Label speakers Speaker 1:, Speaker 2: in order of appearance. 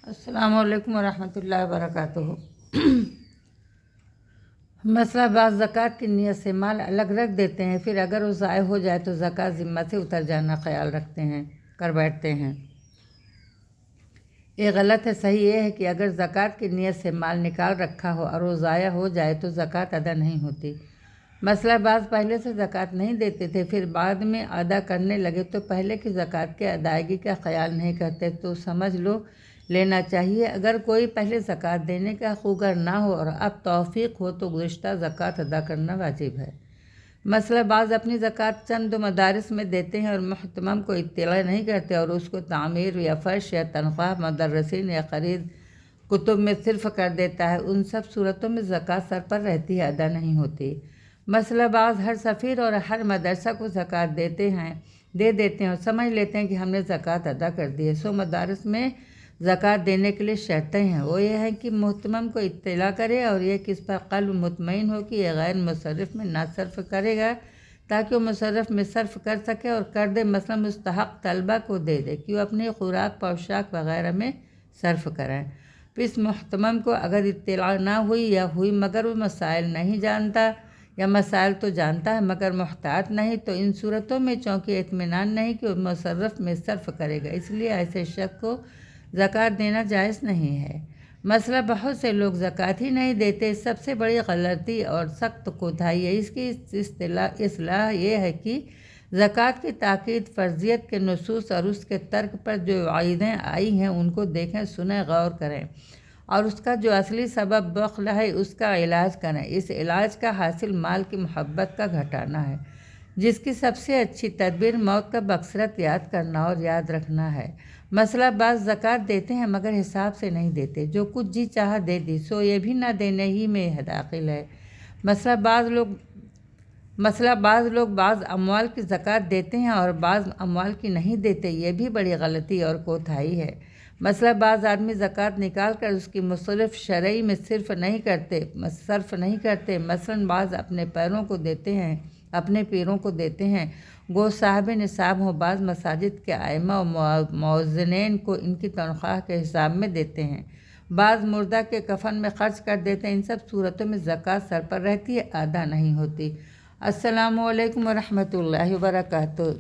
Speaker 1: السلام علیکم ورحمۃ اللہ وبرکاتہ۔ مسئلہ بعض زکوٰۃ کی نیت سے مال الگ رکھ دیتے ہیں، پھر اگر وہ ضائع ہو جائے تو زکوٰۃ ذمہ سے اتر جانا خیال کر بیٹھتے ہیں۔ یہ غلط ہے۔ صحیح یہ ہے کہ اگر زکوٰۃ کی نیت سے مال نکال رکھا ہو اور وہ ضائع ہو جائے تو زکوٰۃ ادا نہیں ہوتی۔ مسئلہ بعض پہلے سے زکوٰۃ نہیں دیتے تھے، پھر بعد میں ادا کرنے لگے تو پہلے کی زکوٰۃ کے ادائیگی کا خیال نہیں کرتے تو سمجھ لینا چاہیے اگر کوئی پہلے زکوٰۃ دینے کا حقوقر نہ ہو اور اب توفیق ہو تو گزشتہ زکوٰۃ ادا کرنا واجب ہے۔ مسئلہ بعض اپنی زکوٰۃ چند مدارس میں دیتے ہیں اور محتمم کو اطلاع نہیں کرتے اور اس کو تعمیر یا فرش یا تنخواہ مدرسین یا خرید کتب میں صرف کر دیتا ہے، ان سب صورتوں میں زکوٰۃ سر پر رہتی ہے، ادا نہیں ہوتی۔ مسئلہ بعض ہر سفیر اور ہر مدرسہ کو زکوٰۃ دے دیتے ہیں اور سمجھ لیتے ہیں کہ ہم نے زکوٰۃ ادا کر دی ہے، سو مدارس میں زکوٰۃ دینے کے لیے شرطیں ہیں۔ وہ یہ ہے کہ محتمم کو اطلاع کرے اور یہ کہ اس پر قلب مطمئن ہو کہ یہ غیر مصرف میں نہ صرف کرے گا تاکہ وہ مصرف میں صرف کر سکے اور کر دے، مثلا مستحق طلبہ کو دے دے کہ وہ اپنی خوراک پوشاک وغیرہ میں صرف کریں۔ پھر اس محتمم کو اگر اطلاع نہ ہوئی یا ہوئی مگر وہ مسائل نہیں جانتا یا مسائل تو جانتا ہے مگر محتاط نہیں تو ان صورتوں میں چونکہ اطمینان نہیں کہ وہ مصرف میں صرف کرے گا، اس لیے ایسے شخص کو زکوٰۃ دینا جائز نہیں ہے۔ مسئلہ بہت سے لوگ زکوٰۃ ہی نہیں دیتے، سب سے بڑی غلطی اور سخت کوتاہی ہے۔ اس کی اصلاح یہ ہے کہ زکوٰۃ کی تاکید فرضیت کے نصوص اور اس کے ترک پر جو وعیدیں آئی ہیں ان کو دیکھیں، سنیں، غور کریں اور اس کا جو اصلی سبب بخل ہے اس کا علاج کریں۔ اس علاج کا حاصل مال کی محبت کا گھٹانا ہے، جس کی سب سے اچھی تدبیر موت کا بکثرت یاد کرنا اور یاد رکھنا ہے۔ مسئلہ بعض زکوٰۃ دیتے ہیں مگر حساب سے نہیں دیتے، جو کچھ جی چاہا دے دی، سو یہ بھی نہ دینے ہی میں داخل ہے۔ مسئلہ بعض لوگ بعض اموال کی زکوٰۃ دیتے ہیں اور بعض اموال کی نہیں دیتے، یہ بھی بڑی غلطی اور کوتاہی ہے۔ مسئلہ بعض آدمی زکوٰۃ نکال کر اس کی مصرف شرعی میں صرف نہیں کرتے، مثلاً بعض اپنے پیروں کو دیتے ہیں، گو صاحب نصاب ہوں، بعض مساجد کے ائمہ و مؤذنین کو ان کی تنخواہ کے حساب میں دیتے ہیں، بعض مردہ کے کفن میں خرچ کر دیتے ہیں، ان سب صورتوں میں زکوٰۃ سر پر رہتی ہے، ادا نہیں ہوتی۔ السلام علیکم ورحمۃ اللہ وبرکاتہ۔